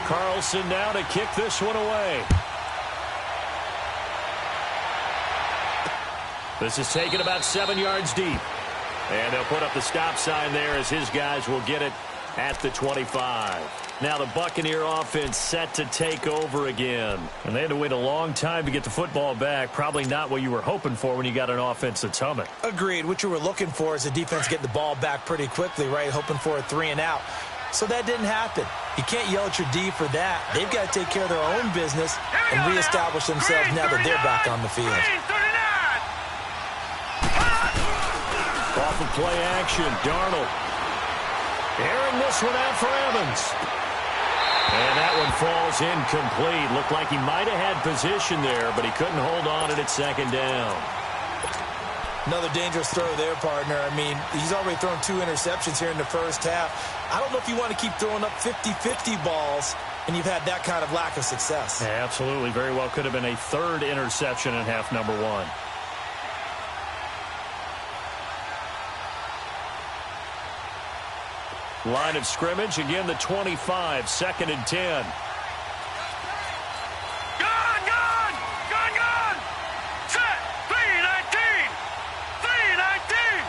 Carlson now to kick this one away. This is taken about 7 yards deep. And they'll put up the stop sign there as his guys will get it at the 25. Now the Buccaneer offense set to take over again. And they had to wait a long time to get the football back. Probably not what you were hoping for when you got an offense that's humming. Agreed. What you were looking for is the defense getting the ball back pretty quickly, right? Hoping for a 3 and out. So that didn't happen. You can't yell at your D for that. They've got to take care of their own business and reestablish themselves now that they're back on the field. Off of play action, Darnold. Airing this one out for Evans. And that one falls incomplete. Looked like he might have had position there, but he couldn't hold on at second down. Another dangerous throw there, partner. I mean, he's already thrown 2 interceptions here in the first half. I don't know if you want to keep throwing up 50-50 balls, and you've had that kind of lack of success. Yeah, absolutely. Very well could have been a 3rd interception in half number 1. Line of scrimmage, again the 25, 2nd and 10. Gun! Set! 319! 319!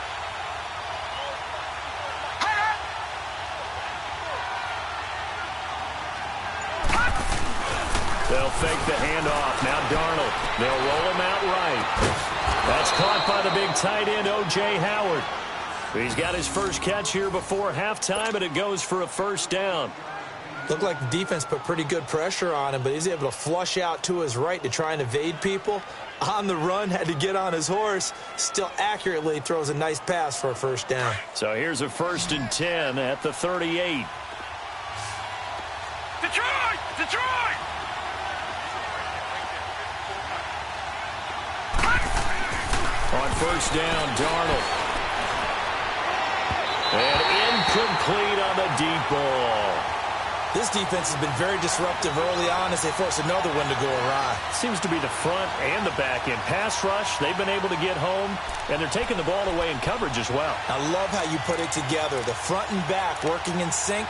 They'll fake the handoff. Now Darnold. They'll roll him out right. That's caught by the big tight end, O.J. Howard. He's got his first catch here before halftime, and it goes for a 1st down. Looked like the defense put pretty good pressure on him, but he's able to flush out to his right to try and evade people. On the run, had to get on his horse. Still accurately throws a nice pass for a 1st down. So here's a 1st and 10 at the 38. Detroit! On 1st down, Darnold. And incomplete on the deep ball. This defense has been very disruptive early on as they force another one to go awry. Seems to be the front and the back end. Pass rush, they've been able to get home, and they're taking the ball away in coverage as well. I love how you put it together. The front and back working in sync,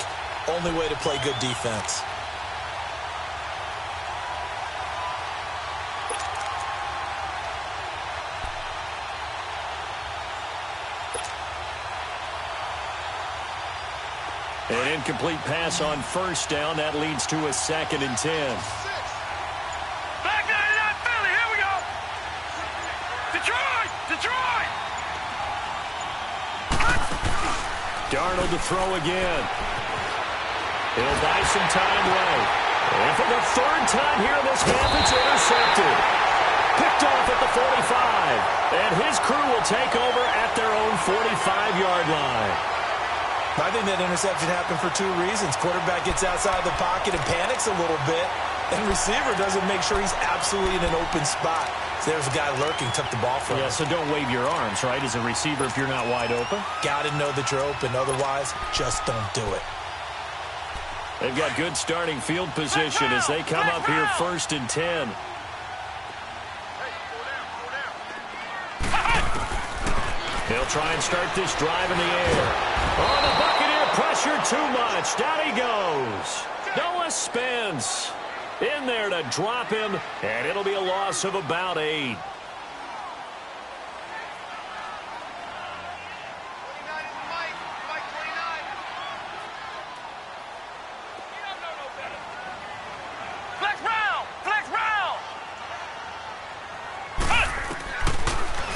only way to play good defense. An incomplete pass on 1st down. That leads to a 2nd and 10. Back 99 Philly, here we go! Detroit! Darnold to throw again. He'll buy some time right. And for the 3rd time here in this half, it's intercepted. Picked off at the 45. And his crew will take over at their own 45-yard line. I think that interception happened for 2 reasons. Quarterback gets outside the pocket and panics a little bit, and receiver doesn't make sure he's absolutely in an open spot. So there's a guy lurking, took the ball from him. Yeah, so don't wave your arms, right, as a receiver if you're not wide open. Got to know that you're open. Otherwise, just don't do it. They've got good starting field position as they come up here 1st and 10. They'll try and start this drive in the air. Oh, the Buccaneer pressure too much. Down he goes. Noah Spence in there to drop him, and it'll be a loss of about 8.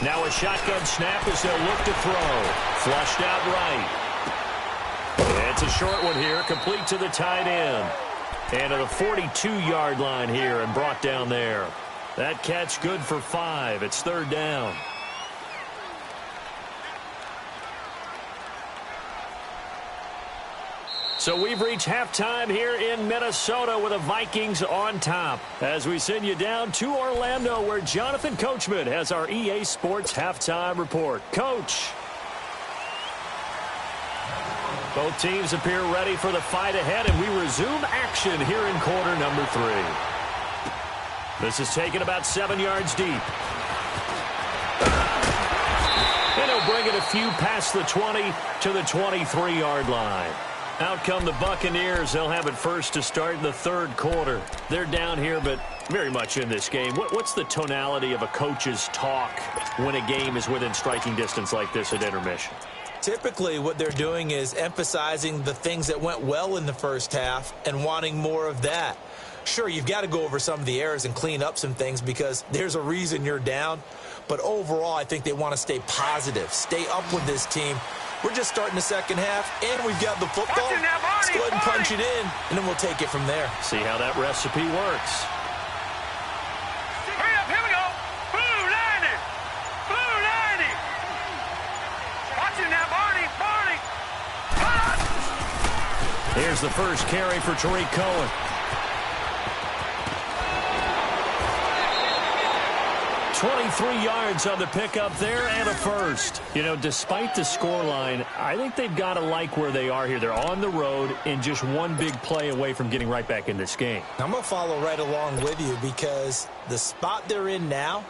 Now a shotgun snap as they'll look to throw. Flushed out right. It's a short one here, complete to the tight end. And to the 42-yard line here and brought down there. That catch good for 5. It's 3rd down. So we've reached halftime here in Minnesota with the Vikings on top. As we send you down to Orlando where Jonathan Coachman has our EA Sports Halftime Report. Coach. Both teams appear ready for the fight ahead, and we resume action here in quarter number 3. This is taken about 7 yards deep. And he'll bring it a few past the 20 to the 23-yard line. Out come the Buccaneers. They'll have it first to start in the third quarter. They're down here, but very much in this game. What's the tonality of a coach's talk when a game is within striking distance like this at intermission? Typically, what they're doing is emphasizing the things that went well in the first half and wanting more of that. Sure, you've got to go over some of the errors and clean up some things because there's a reason you're down. But overall, I think they want to stay positive, stay up with this team. We're just starting the second half, and we've got the football. Let's go ahead and punch it in, and then we'll take it from there. See how that recipe works. Hurry up, here we go. Blue 90. Blue 90. Watch it now, Barney. Barney. Here's the first carry for Tariq Cohen. 23 yards on the pickup there and a first. You know, despite the scoreline, I think they've got to like where they are here. They're on the road and just one big play away from getting right back in this game. I'm going to follow right along with you because the spot they're in now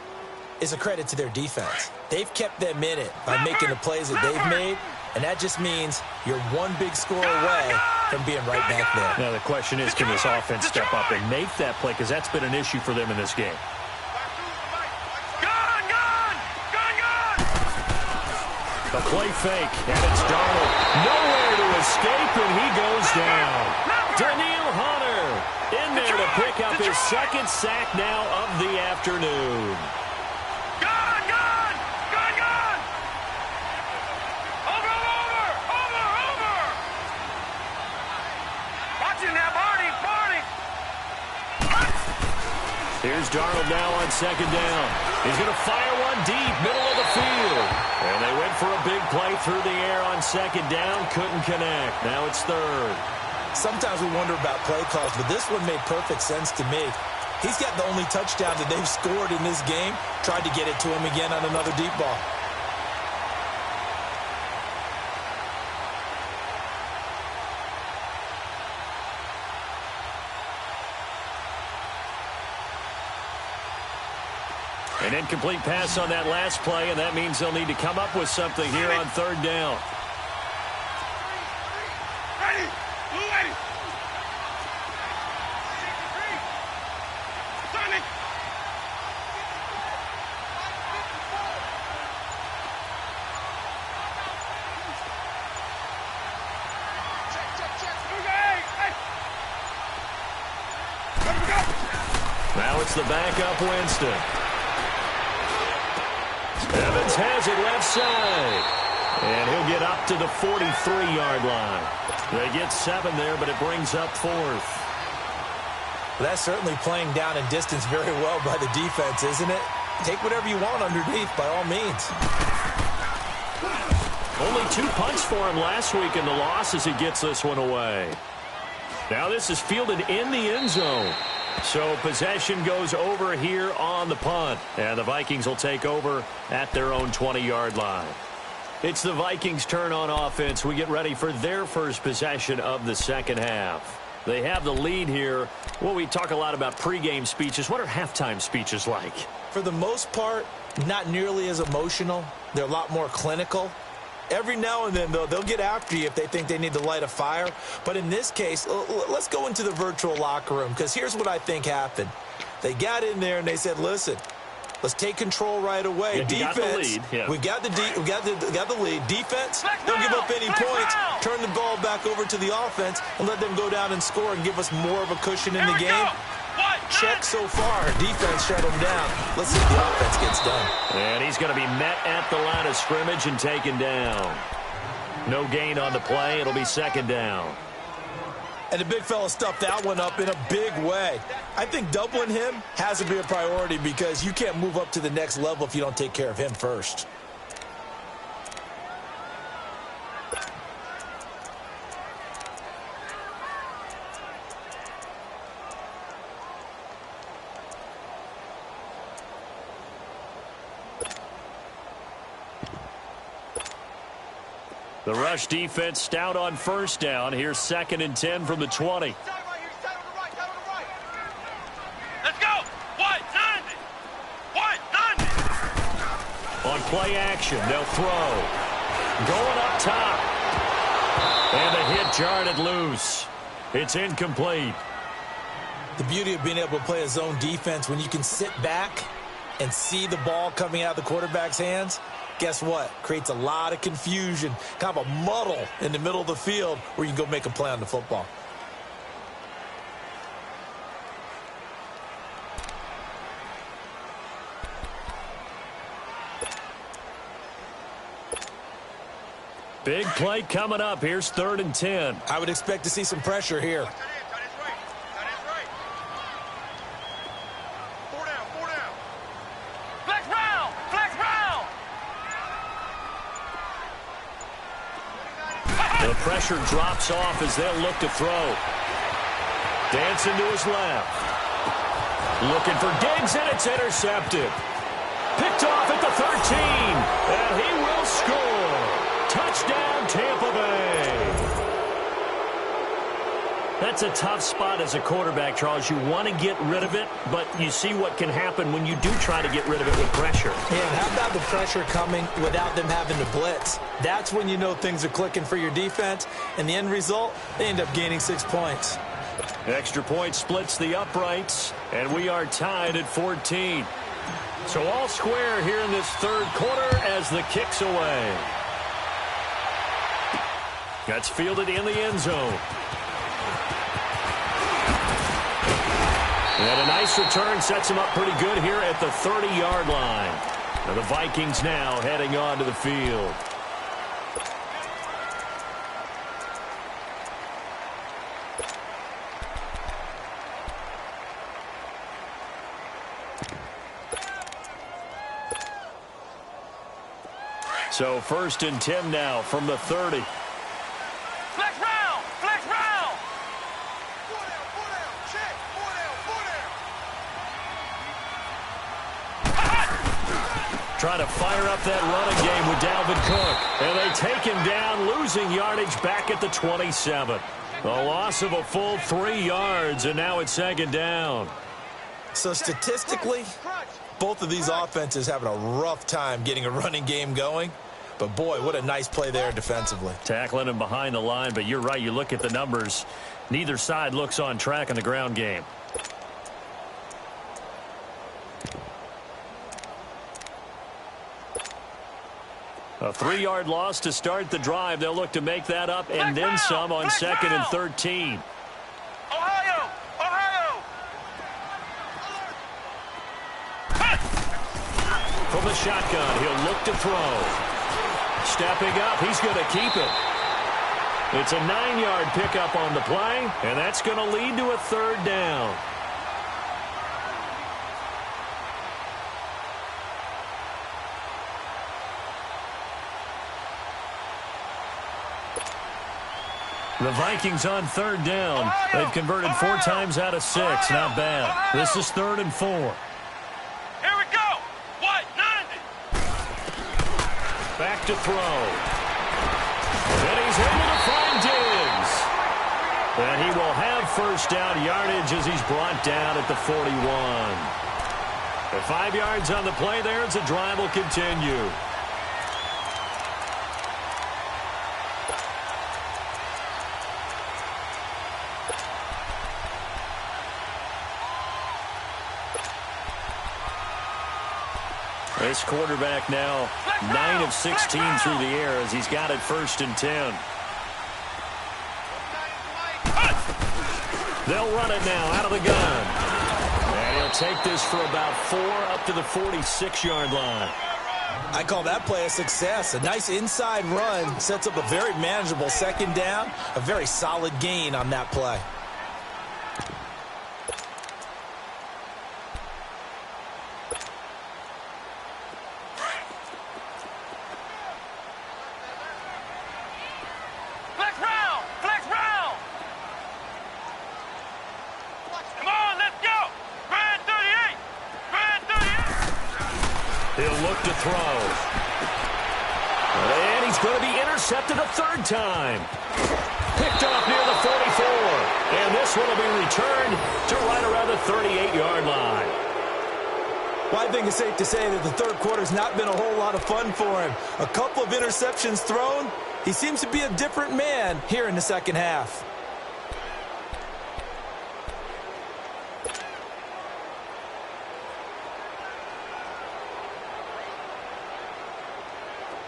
is a credit to their defense. They've kept them in it by making the plays that they've made, and that just means you're one big score away from being right back there. Now the question is, can this offense step up and make that play? Because that's been an issue for them in this game. A play fake, and it's Darnold. Nowhere to escape, and he goes down. Danielle Hunter in there to pick up his second sack now of the afternoon. Gone! Over! Watch it now, Barney! Here's Darnold now on second down. He's going to fire one deep, middle of the field. And they went for a big play through the air on second down. Couldn't connect. Now it's third. Sometimes we wonder about play calls, but this one made perfect sense to me. He's got the only touchdown that they've scored in this game. Tried to get it to him again on another deep ball. An incomplete pass on that last play, and that means they'll need to come up with something here on third down. Ready! Sonic! Now it's the backup Winston. Evans has it left side. And he'll get up to the 43-yard line. They get 7 there, but it brings up fourth. Well, that's certainly playing down in distance very well by the defense, isn't it? Take whatever you want underneath, by all means. Only 2 punts for him last week in the loss as he gets this one away. Now this is fielded in the end zone. So possession goes over here on the punt. And the Vikings will take over at their own 20-yard line. It's the Vikings' turn on offense. We get ready for their first possession of the second half. They have the lead here. Well, we talk a lot about pregame speeches. What are halftime speeches like? For the most part, not nearly as emotional. They're a lot more clinical. Every now and then, though, they'll get after you if they think they need to light a fire. But in this case, let's go into the virtual locker room, because here's what I think happened. They got in there and they said, listen, let's take control right away. Yeah, Defense, we got the lead. Defense, don't give up any points. Turn the ball back over to the offense and let them go down and score and give us more of a cushion in the game. Check so far. Defense shut him down. Let's see if the offense gets done. And he's going to be met at the line of scrimmage and taken down. No gain on the play. It'll be second down. And the big fella stuffed that one up in a big way. I think doubling him has to be a priority because you can't move up to the next level if you don't take care of him first. The rush defense stout on first down. Here's 2nd and 10 from the 20. Let's go! What? 90! On play action, they'll throw. Going up top. And the hit jarred it loose. It's incomplete. The beauty of being able to play a zone defense, when you can sit back and see the ball coming out of the quarterback's hands, guess what? Creates a lot of confusion, kind of a muddle in the middle of the field where you can go make a play on the football. Big play coming up. Here's 3rd and 10. I would expect to see some pressure here. The pressure drops off as they'll look to throw. Dancing to his left. Looking for Diggs, and it's intercepted. Picked off at the 13, and he will score. Touchdown, Tampa Bay. That's a tough spot as a quarterback, Charles. You want to get rid of it, but you see what can happen when you do try to get rid of it with pressure. Yeah, and how about the pressure coming without them having to blitz? That's when you know things are clicking for your defense, and the end result, they end up gaining 6 points. Extra point splits the uprights, and we are tied at 14. So all square here in this 3rd quarter as the kick's away. That's fielded in the end zone. And a nice return sets him up pretty good here at the 30-yard line. Now the Vikings now heading onto the field. So 1st and 10 now from the 30. Flex round! Flex round! Trying to fire up that running game with Dalvin Cook. And they take him down, losing yardage back at the 27. A loss of a full 3 yards, and now it's 2nd down. So statistically, both of these offenses having a rough time getting a running game going. But, boy, what a nice play there defensively. Tackling him behind the line, but you're right. You look at the numbers. Neither side looks on track in the ground game. A 3-yard loss to start the drive. They'll look to make that up and then some on 2nd and 13. Ohio! Ohio! From the shotgun, he'll look to throw. Stepping up, he's going to keep it. It's a 9-yard pickup on the play, and that's going to lead to a 3rd down. The Vikings on 3rd down. They've converted 4 times out of 6. Not bad. This is 3rd and 4. Here we go! What? 90! Back to throw. And he's able to find Diggs. And he will have 1st down yardage as he's brought down at the 41. The 5 yards on the play there as the drive will continue. This quarterback now 9 of 16 through the air as he's got it 1st and 10. They'll run it now out of the gun. And he'll take this for about 4 up to the 46-yard line. I call that play a success. A nice inside run sets up a very manageable 2nd down. A very solid gain on that play. He'll look to throw. And he's going to be intercepted a 3rd time. Picked off near the 44. And this one will be returned to right around the 38-yard line. Well, I think it's safe to say that the 3rd quarter's not been a whole lot of fun for him. A couple of interceptions thrown, He seems to be a different man here in the second half.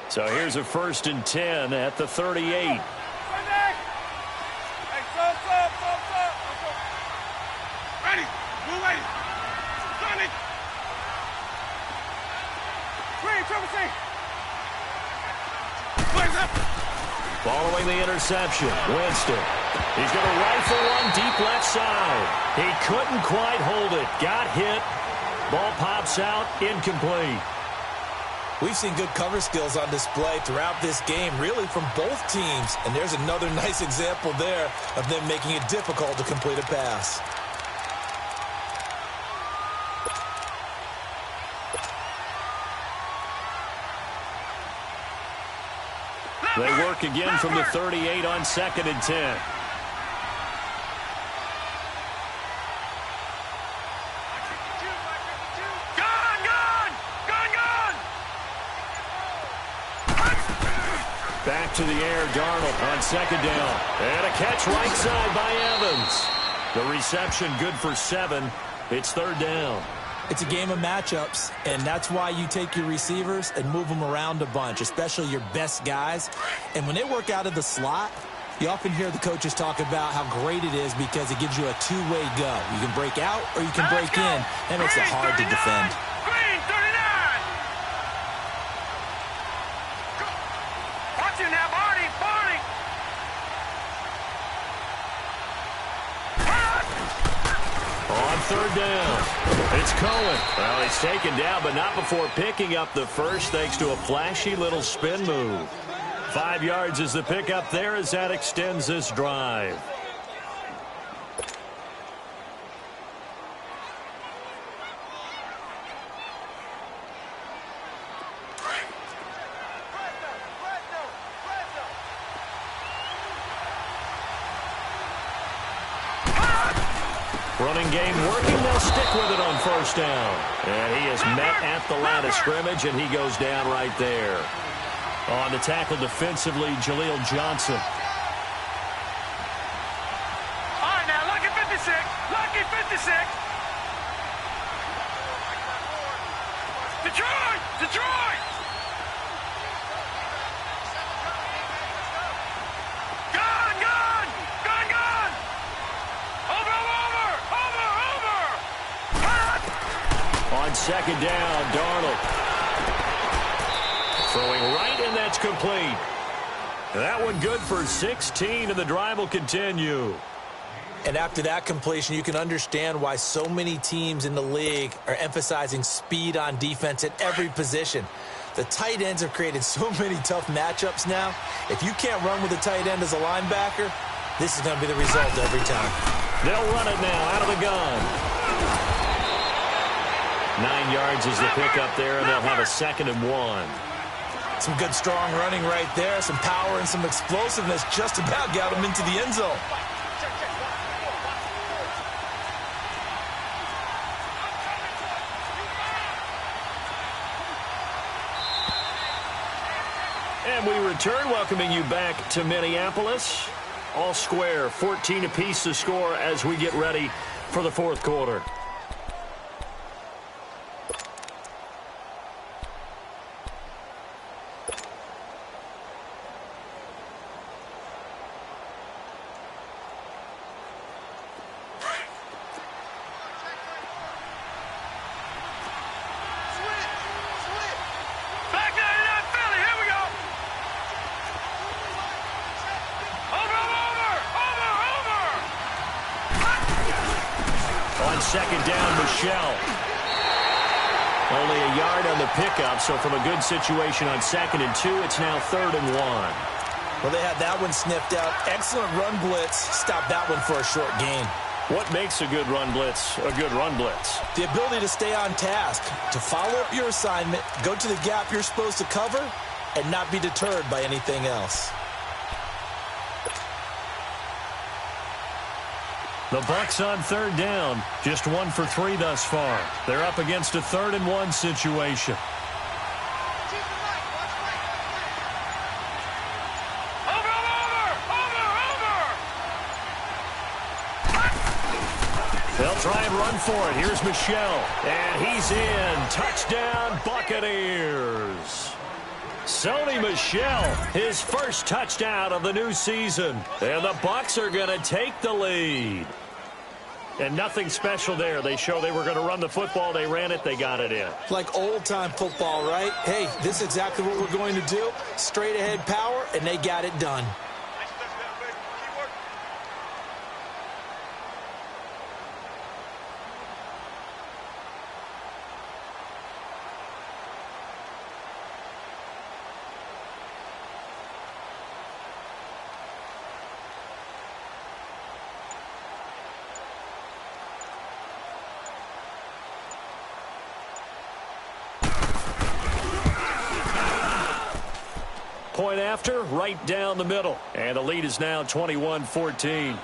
So here's a 1st and 10 at the 38. Ready. Move ready. Johnny. Green, triple C. Following the interception, Winston. He's going to rifle one deep left side. He couldn't quite hold it. Got hit. Ball pops out, incomplete. We've seen good cover skills on display throughout this game, really from both teams. And there's another nice example there of them making it difficult to complete a pass. They work again from the 38 on 2nd and 10. Back to the air, Darnold on 2nd down. And a catch right side by Evans. The reception good for 7. It's 3rd down. It's a game of matchups, and that's why you take your receivers and move them around a bunch, especially your best guys. And when they work out of the slot, you often hear the coaches talk about how great it is because it gives you a two-way go. You can break out or you can break in. That makes it hard to defend. Green, 39. Watch it now, Barney. On 3rd down, it's Cohen. Well, he's taken down, but not before picking up the first thanks to a flashy little spin move. 5 yards is the pickup there as that extends this drive. Running game working. They'll stick with it on 1st down. And he is met at the line of scrimmage, and he goes down right there. On the tackle defensively, Jaleel Johnson. All right, now, lucky 56. Lucky 56. Detroit! Detroit! Gun! Gun! Gun! Gun! Over! On 2nd down, Darnold. Throwing right, and that's complete. That one good for 16, and the drive will continue. And after that completion, you can understand why so many teams in the league are emphasizing speed on defense at every position. The tight ends have created so many tough matchups now. If you can't run with a tight end as a linebacker, this is going to be the result every time. They'll run it now out of the gun. 9 yards is the pickup there, and they'll have a 2nd and 1. Some good, strong running right there. Some power and some explosiveness just about got him into the end zone. And we return, welcoming you back to Minneapolis. All square, 14 apiece to score as we get ready for the 4th quarter. On 2nd down, Michelle. Only a yard on the pickup, so from a good situation on 2nd and 2, it's now 3rd and 1. Well, they had that one sniffed out. Excellent run blitz. Stop that one for a short gain. What makes a good run blitz a good run blitz? The ability to stay on task, to follow up your assignment, go to the gap you're supposed to cover, and not be deterred by anything else. The Bucs on 3rd down, just 1 for 3 thus far. They're up against a 3rd and 1 situation. try and run for it. Here's Michelle, and he's in. Touchdown, Buccaneers. Sony Michel, his first touchdown of the new season. And the Bucs are going to take the lead. And nothing special there. They show they were going to run the football. They ran it. They got it in. Like old-time football, right? Hey, this is exactly what we're going to do. Straight-ahead power, and they got it done. Point after, right down the middle. And the lead is now 21-14.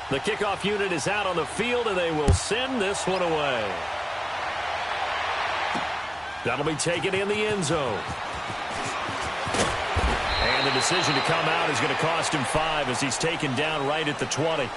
The kickoff unit is out on the field, and they will send this one away. That'll be taken in the end zone. And the decision to come out is going to cost him 5 as he's taken down right at the 20.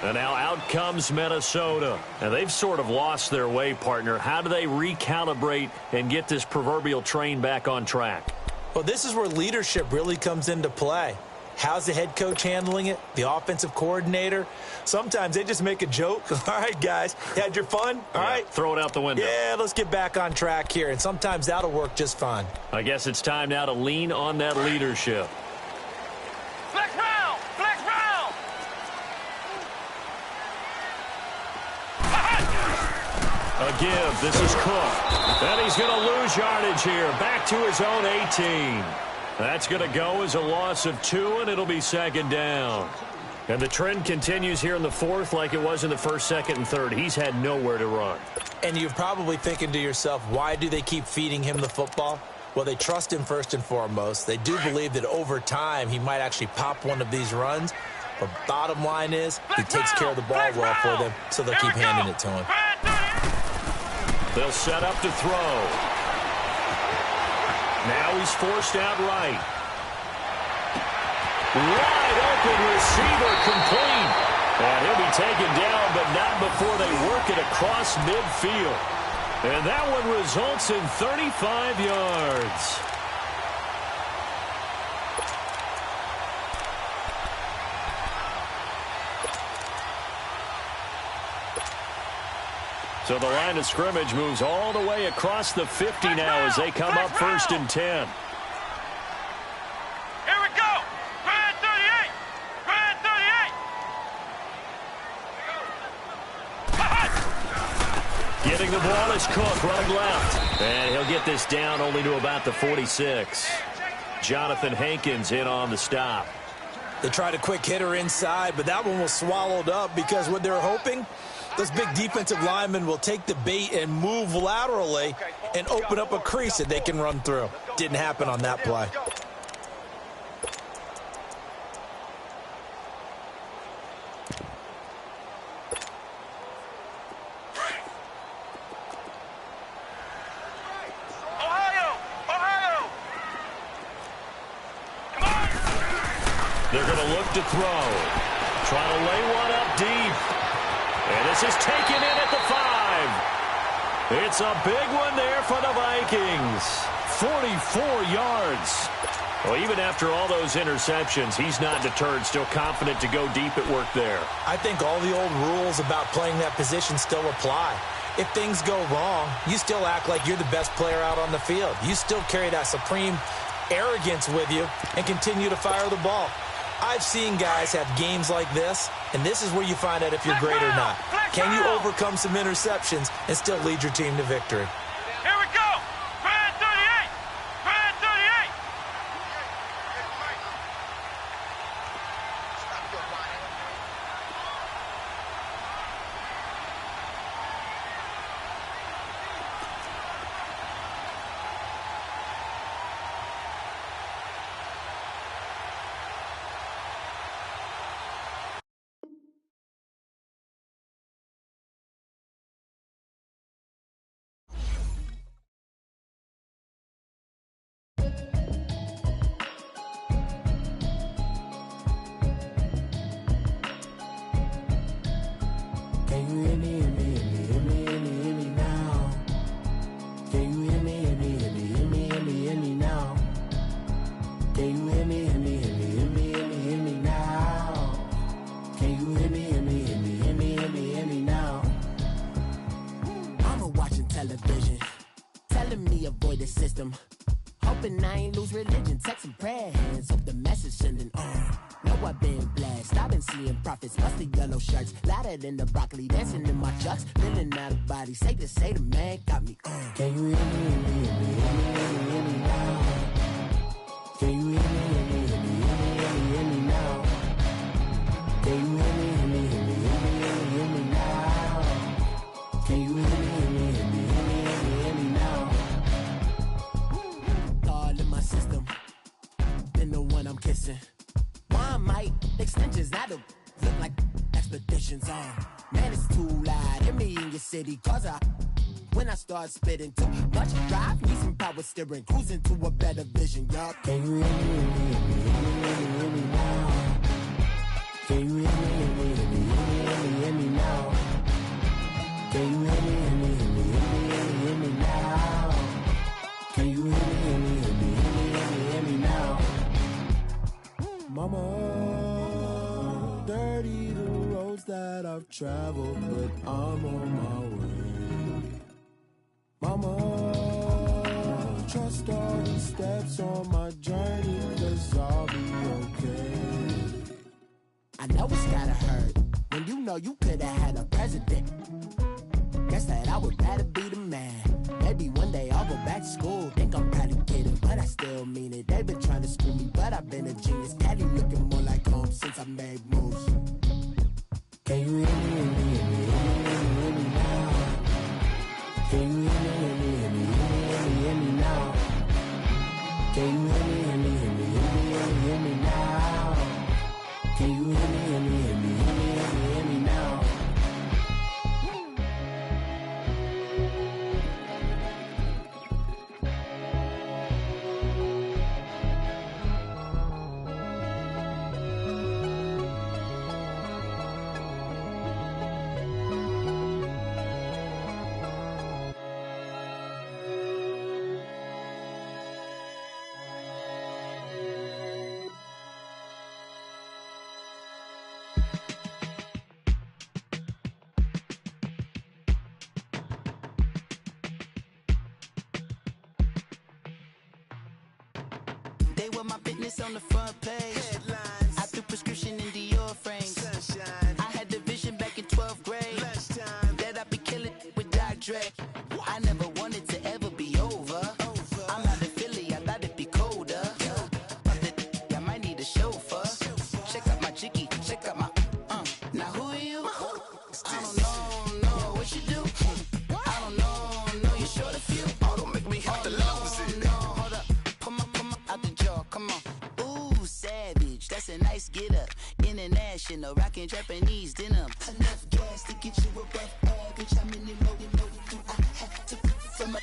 And now out comes Minnesota. And they've sort of lost their way, partner. How do they recalibrate and get this proverbial train back on track? Well, this is where leadership really comes into play. How's the head coach handling it? The offensive coordinator? Sometimes they just make a joke. All right, guys, had your fun? All right. Throw it out the window. Yeah, let's get back on track here. And sometimes that'll work just fine. I guess it's time now to lean on that leadership. Flex round! Flex round! A give. This is Cook. And he's going to lose yardage here. Back to his own 18. That's going to go as a loss of 2, and it'll be second down. And the trend continues here in the fourth like it was in the first, second, and third. He's had nowhere to run. And you're probably thinking to yourself, why do they keep feeding him the football? Well, they trust him first and foremost. They do believe that over time he might actually pop one of these runs. But bottom line is he takes care of the ball well for them, so they'll keep handing it to him. They'll set up to throw. Now he's forced out right. Wide open receiver complete. And he'll be taken down, but not before they work it across midfield. And that one results in 35 yards. So the line of scrimmage moves all the way across the 50 now as they come up first and 10. Here we go! Brand 38! Brand 38! Getting the ball is Cook running left. And he'll get this down only to about the 46. Jonathan Hankins in on the stop. They tried a quick hitter inside, but that one was swallowed up because what they're hoping, those big defensive linemen will take the bait and move laterally and open up a crease that they can run through. Didn't happen on that play. They're going to look to throw. Trying to lay one up deep. And this is taken in at the 5. It's a big one there for the Vikings. 44 yards. Well, even after all those interceptions, he's not deterred, still confident to go deep at work there. I think all the old rules about playing that position still apply. If things go wrong, you still act like you're the best player out on the field. You still carry that supreme arrogance with you and continue to fire the ball. I've seen guys have games like this, and this is where you find out if you're great or not. Can you overcome some interceptions and still lead your team to victory? Here we go! Brand 38! Brand 38! Can you hear me, hear me, hear me, hear me, hear me, hear me now? Can you hear me, hear me, hear me, hear me, hear me, hear me now? Can you hear me, hear me, hear me, hear me, hear me, hear me now? Can you hear me, hear me, hear me, hear me, hear me, hear me now? Mama watching television, telling me avoid the system. Hoping I ain't lose religion, texting prayer hands, hope the message sending on. Know I've been blessed, I've been seeing prophets, musty yellow shirts, louder than the broccoli, dancing in my chucks, feeling out of body, safe to say the man got me on. Can you hear me, hear me, hear me, hear me, hear me, hear me now? Can you hear me, hear me, hear me, hear me, hear me, hear me now? Can you hear me, hear me, hear me, hear me, hear me, hear me now? Can you hear me, hear me, hear me, hear me, hear me, hear me now? All in my system, been the one I'm kissing. One might extensions that'll look like expeditions on. Man, it's too loud. Hear me in your city, cause when I start spitting too much drive, need some power steering, cruising to a better vision, y'all. Can you hear me, hear me, hear me, hear me, hear me, hear me now? Can you hear me, hear me, hear me, hear me, hear me, hear me now? Can you hear me, hear me, hear me, hear me, hear me, hear me now? Can you hear me, hear me, hear me, hear me, hear me, hear me now? Mama, dirty the roads that I've traveled, but I'm on my way. Mama, trust all the steps on my journey, 'cause I'll be okay. I know it's gotta hurt when you know you could've had a president. Guess that I would rather be the man. Maybe one day I'll go back to school. Think I'm probably kidding, but I still mean it. They've been trying to screw me, but I've been a genius. Caddy looking more like home since I made moves. Can you hear me, hear me, hear me, hear me, hear me, hear me now? Can you hear me, hear me, hear me, hear me, hear me, hear me now? Can you hear me, hear me, hear me, hear me, hear me, hear me now? Can you hear me, hear me, hear me, hear me, hear me, hear me now? They were my business on the front page. Headlines. I threw prescription in Dior frames. Sunshine. I had the vision back in 12th grade. Lunchtime. That I'd be killing with Dr. Dre. I never wanted to ever be over. I'm out of Philly, I thought it'd be colder. I might need a chauffeur. Check out my chicky, check out my Now who are you? I don't know what you do. I don't know you're short a few. Oh, don't make me have to lose it. No, hold up. Come on, out the jaw, come on. Ooh, savage, that's a nice get up. International, rockin' Japanese denim. Enough gas to get you above average. How many more do I have to from my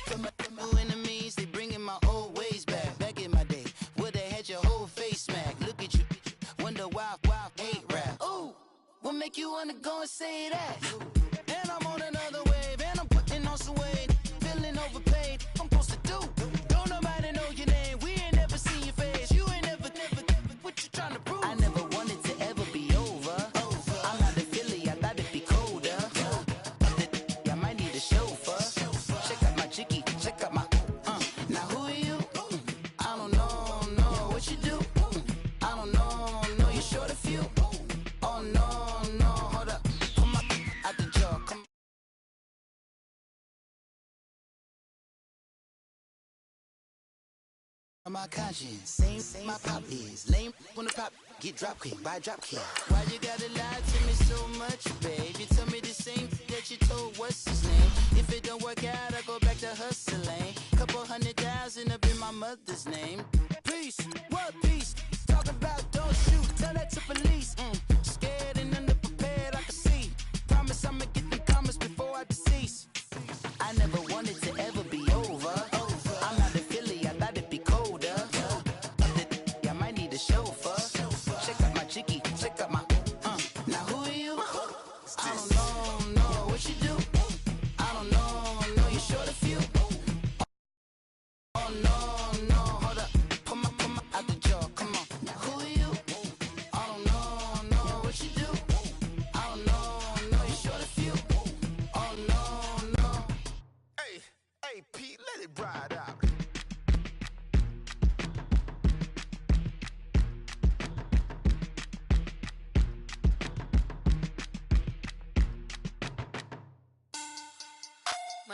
enemies? They bringing my old ways back. Back in my day, would've had your whole face smacked. Look at you, wonder why hate rap. Ooh, what make you wanna go and say that? And I'm on another wave, and I'm putting on some weight. Feeling overpaid, I'm supposed to do. Don't nobody know your name, we ain't never seen your face. You ain't never, what you trying to prove? I never wanted to ever be over. I'm out of Philly, I thought it'd be colder. I might need a chauffeur. Check out my chicky, check out my Now who are you? I don't know what you do. I don't know you're short a few. Oh no, hold up. Come on, out the jaw, come on. My conscience, same my pop is lame when the pop get drop quick, buy drop kick. Why you gotta lie to me so much, babe? You tell me the same that you told what's his name. If it don't work out, I go back to hustling. Couple 100,000 up in my mother's name. Peace, what peace? Talk about don't shoot, tell that to police. Scared and underprepared, I can see. Promise I'ma get them comments before I decease. I never wanted to ever be over. I'm out of Philly, I thought it'd be colder. I might need a chauffeur. Check out my chicky, check out my Now who are you? I don't know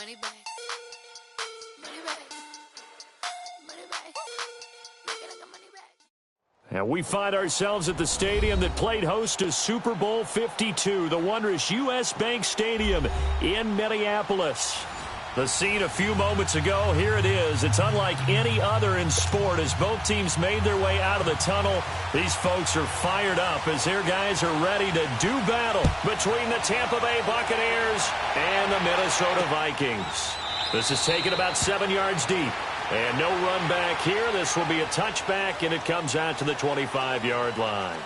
Money back. Money back. Money back. Make it like a money back. And we find ourselves at the stadium that played host to Super Bowl 52, the wondrous U.S. Bank Stadium in Minneapolis. The scene a few moments ago, here it is. It's unlike any other in sport as both teams made their way out of the tunnel. These folks are fired up as their guys are ready to do battle between the Tampa Bay Buccaneers and the Minnesota Vikings. This is taken about 7 yards deep. And no run back here. This will be a touchback, and it comes out to the 25-yard line.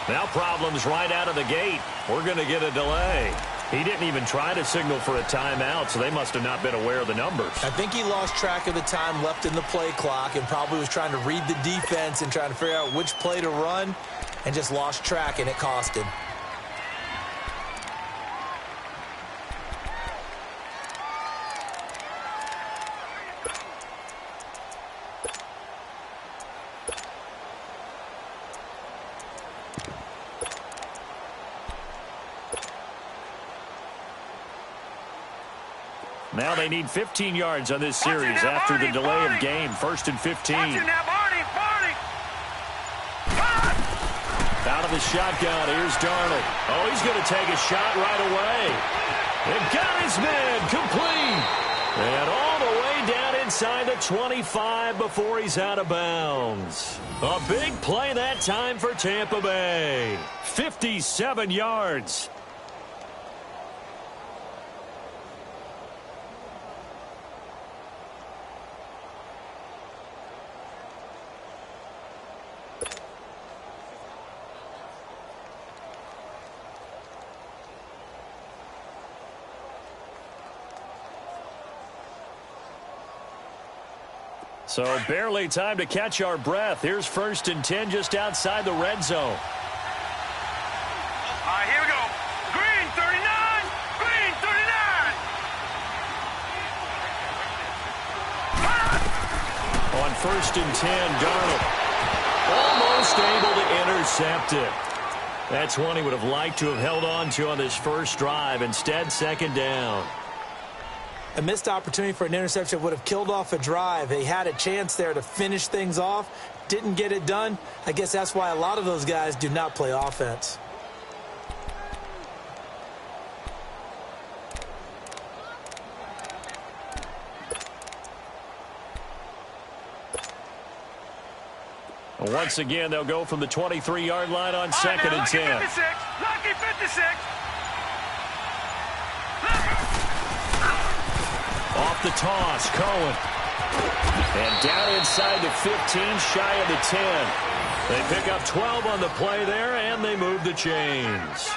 Now problems right out of the gate. We're going to get a delay. He didn't even try to signal for a timeout, so they must have not been aware of the numbers. I think he lost track of the time left in the play clock and probably was trying to read the defense and trying to figure out which play to run and just lost track, and it cost him. Now they need 15 yards on this series after the delay of game. 1st and 15. Out of the shotgun, here's Darnold. Oh, he's going to take a shot right away. And got his man complete. And all the way down inside the 25 before he's out of bounds. A big play that time for Tampa Bay. 57 yards. So barely time to catch our breath. Here's 1st and 10 just outside the red zone. All right, here we go. Green 39. Green 39. On 1st and 10, Darnold almost able to intercept it. That's one he would have liked to have held on to on this first drive. Instead, 2nd down. A missed opportunity for an interception would have killed off a drive. They had a chance there to finish things off, didn't get it done. I guess that's why a lot of those guys do not play offense. Once again, they'll go from the 23-yard line on 2nd and 10. Lucky 56. Lucky 56. Off the toss, Cohen. And down inside the 15, shy of the 10. They pick up 12 on the play there, and they move the chains.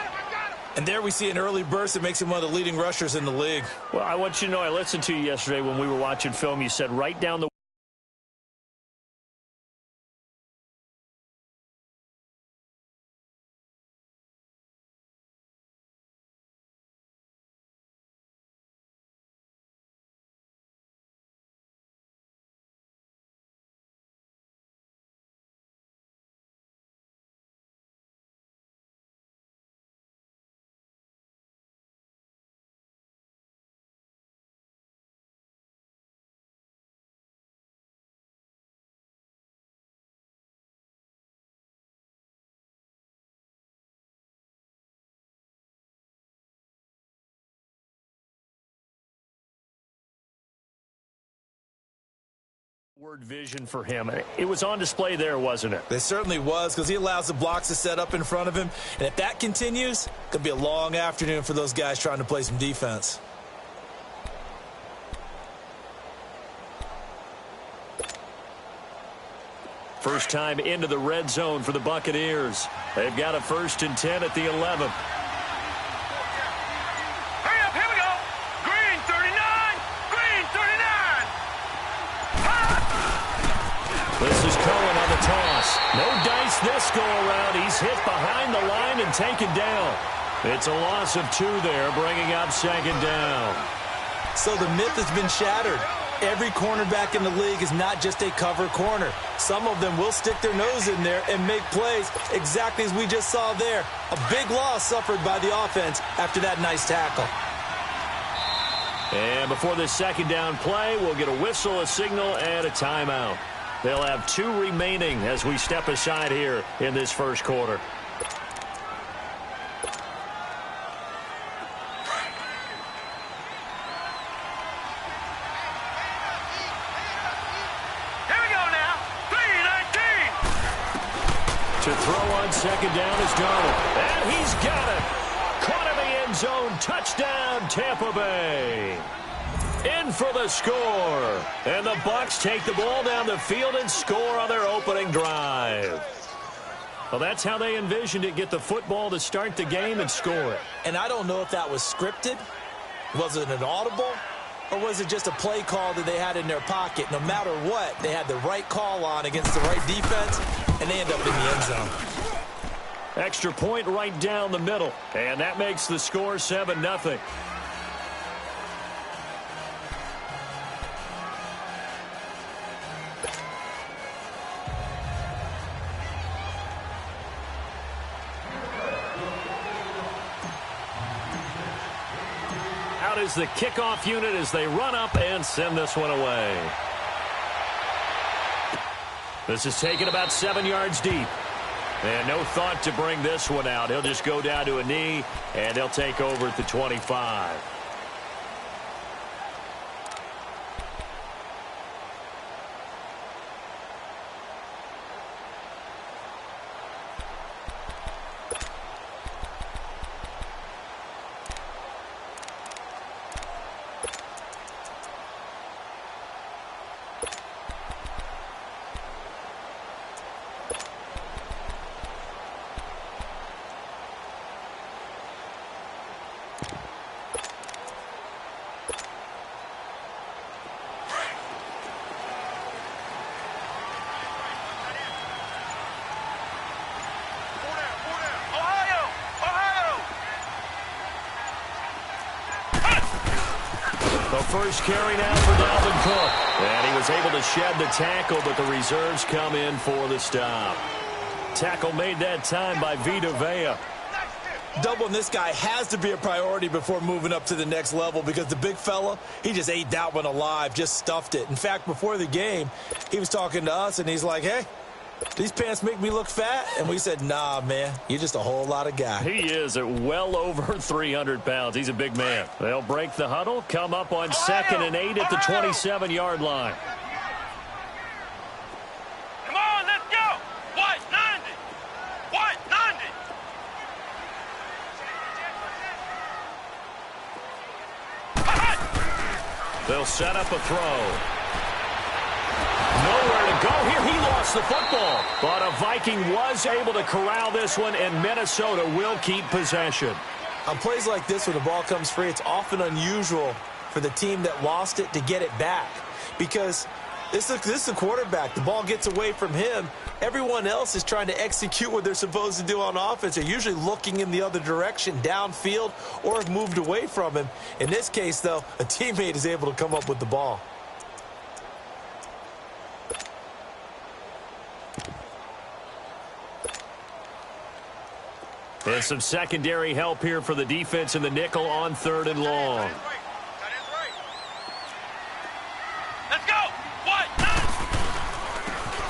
And there we see an early burst that makes him one of the leading rushers in the league. Well, I want you to know, I listened to you yesterday when we were watching film. You said right down the Word vision for him. It was on display there, wasn't it? It certainly was, because he allows the blocks to set up in front of him. And if that continues, it could be a long afternoon for those guys trying to play some defense. First time into the red zone for the Buccaneers. They've got a 1st and 10 at the 11. Hurry up, here we go. Green 39, green 39. This is Cohen on the toss. No dice this go around. He's hit behind the line and taken down. It's a loss of 2 there, bringing up 2nd down. So the myth has been shattered. Every cornerback in the league is not just a cover corner. Some of them will stick their nose in there and make plays exactly as we just saw there. A big loss suffered by the offense after that nice tackle. And before this 2nd down play, we'll get a whistle, a signal, and a timeout. They'll have 2 remaining as we step aside here in this 1st quarter. To throw on 2nd down is Darnold. And he's got it. Caught in the end zone. Touchdown, Tampa Bay. In for the score. And the Bucs take the ball down the field and score on their opening drive. Well, that's how they envisioned it. Get the football to start the game and score it. And I don't know if that was scripted. Was it an audible? Or was it just a play call that they had in their pocket? No matter what, they had the right call on against the right defense, and they end up in the end zone. Extra point right down the middle, and that makes the score 7-0. Out is the kickoff unit as they run up and send this one away. This is taken about 7 yards deep. And no thought to bring this one out. He'll just go down to a knee, and they'll take over at the 25. The first carry now for Dalvin Cook. And he was able to shed the tackle, but the reserves come in for the stop. Tackle made that time by Vita Vea. Doubling this guy has to be a priority before moving up to the next level, because the big fella, he just ate that one alive, just stuffed it. In fact, before the game, he was talking to us, and he's like, hey, these pants make me look fat? And we said, nah, man, you're just a whole lot of guy. He is at well over 300 pounds. He's a big man. They'll break the huddle, come up on 2nd and 8 at the 27-yard line. Come on, let's go. White 90. White 90. They'll set up a throw. Nowhere to go here. He lost the football. But a Viking was able to corral this one, and Minnesota will keep possession. On plays like this, when the ball comes free, it's often unusual for the team that lost it to get it back, because this is a quarterback. The ball gets away from him. Everyone else is trying to execute what they're supposed to do on offense. They're usually looking in the other direction, downfield, or have moved away from him. In this case, though, a teammate is able to come up with the ball. And some secondary help here for the defense in the nickel on 3rd and long. Let's go. White 90.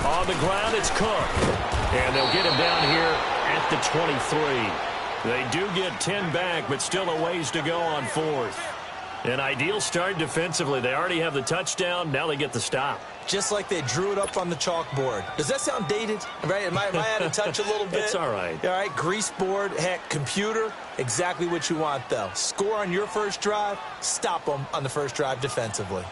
On the ground, it's Cook. And they'll get him down here at the 23. They do get 10 back, but still a ways to go on 4th. An ideal start defensively. They already have the touchdown. Now they get the stop. Just like they drew it up on the chalkboard. Does that sound dated? Right? Am I out of touch a little bit? It's all right. All right, grease board, heck, computer, exactly what you want, though. Score on your first drive, stop them on the first drive defensively.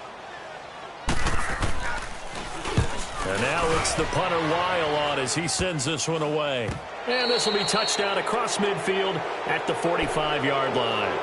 And now it's the punter Weil on as he sends this one away. And this will be touchdown across midfield at the 45-yard line.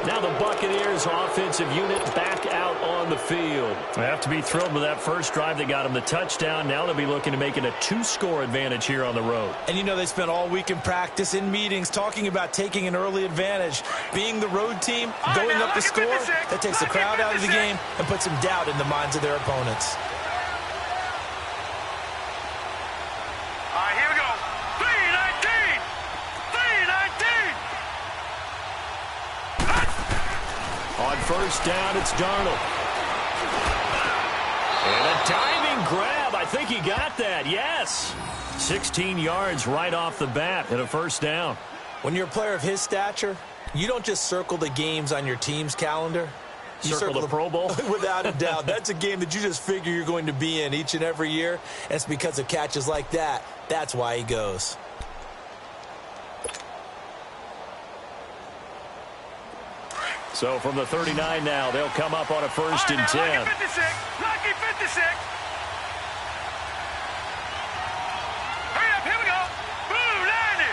Now the Buccaneers offensive unit back out on the field. They have to be thrilled with that first drive. They got them the touchdown. Now they'll be looking to make it a 2-score advantage here on the road. And you know they spent all week in practice, in meetings, talking about taking an early advantage. Being the road team, going up the score, that takes the crowd out of the game and puts some doubt in the minds of their opponents. All right, here we go. 319! 319! On first down, it's Darnold. And a diving grab. I think he got that. Yes. 16 yards right off the bat and a first down. When you're a player of his stature, you don't just circle the games on your team's calendar. You circle the Pro Bowl? Without a doubt. That's a game that you just figure you're going to be in each and every year. And it's because of catches like that. That's why he goes. So from the 39 now, they'll come up on a first and 10. Lucky 56! Lucky 56! Hurry up, here we go! Blue 90!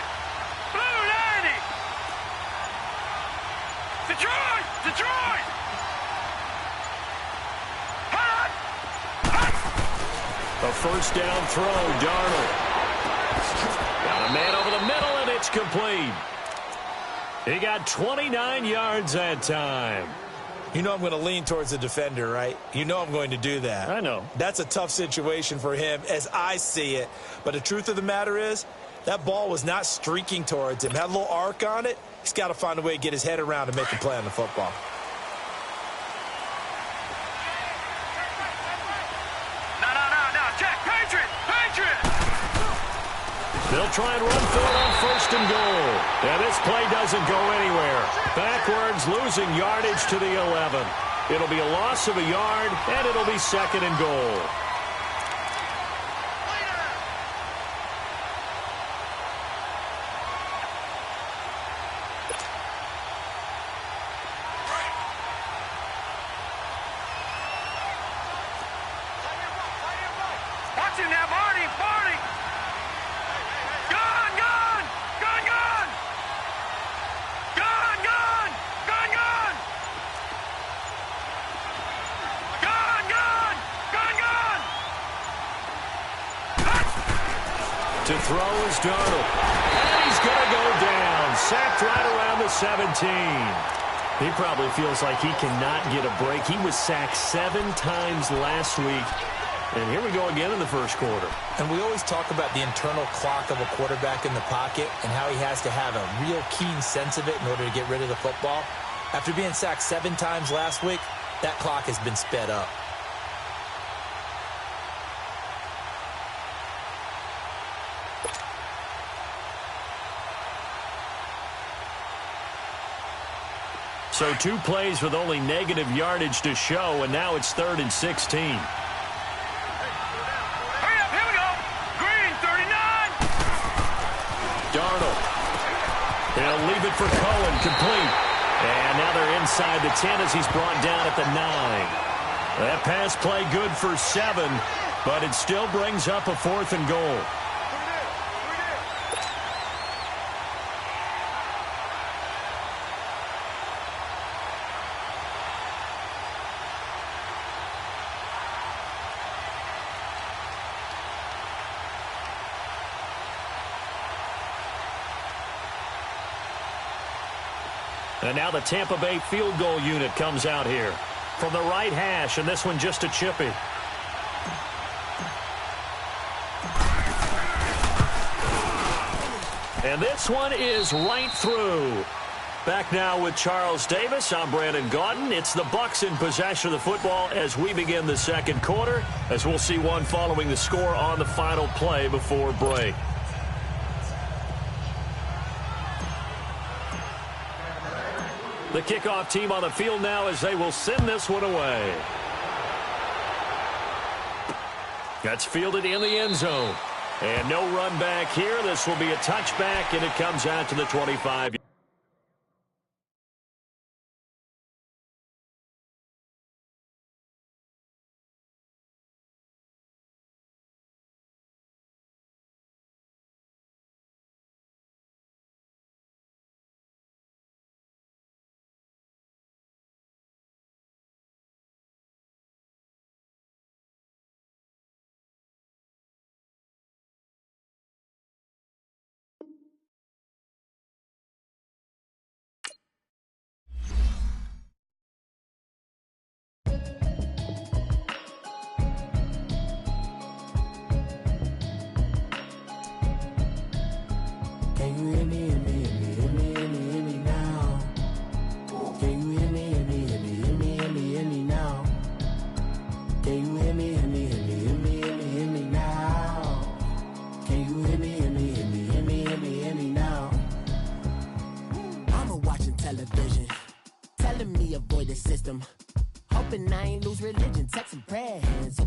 Blue 90! Detroit! Detroit! Hot! A first down throw, Darnold. Got a man over the middle, and it's complete. He got 29 yards that time. You know I'm going to lean towards the defender, right? You know I'm going to do that. I know. That's a tough situation for him as I see it. But the truth of the matter is, that ball was not streaking towards him. Had a little arc on it. He's got to find a way to get his head around and make a play on the football. No. Check. Patriot! Patriot! They'll try and run for it on first and goal. And this play doesn't go anywhere. Backwards, losing yardage to the 11. It'll be a loss of a yard, and it'll be second and goal. Watch him now, Barney! Barney! Gone! Gone! Gone! Gone! Gone! Gone! Gone! Gone! Gone! Gone! Gone! Gone! To throw is Darnold. And he's going to go down. Sacked right around the 17. He probably feels like he cannot get a break. He was sacked 7 times last week. And here we go again in the first quarter. And we always talk about the internal clock of a quarterback in the pocket and how he has to have a real keen sense of it in order to get rid of the football. After being sacked 7 times last week, that clock has been sped up. So 2 plays with only negative yardage to show, and now it's 3rd and 16. Darnold. He'll leave it for Cohen, complete. And now they're inside the 10 as he's brought down at the 9. That pass play good for 7, but it still brings up a 4th and goal. And now the Tampa Bay field goal unit comes out here from the right hash, and this one just a chippy. And this one is right through. Back now with Charles Davis. I'm Brandon Gaudin. It's the Bucs in possession of the football as we begin the second quarter, as we'll see one following the score on the final play before break. The kickoff team on the field now as they will send this one away. That's fielded in the end zone. And no run back here. This will be a touchback, and it comes out to the 25. Can you hear me, hear me, hear me, hear me, hear me, hear me now? Can you hear me, hear me, hear me, hear me, hear me, hear me now? Can you hear me, hear me, hear me, hear me, hear me, hear me now? Can you hear me, hear me, hear me, hear me, hear me, hear me now? I'm watching television, telling me avoid the system. Hoping I ain't lose religion, texting prayer hands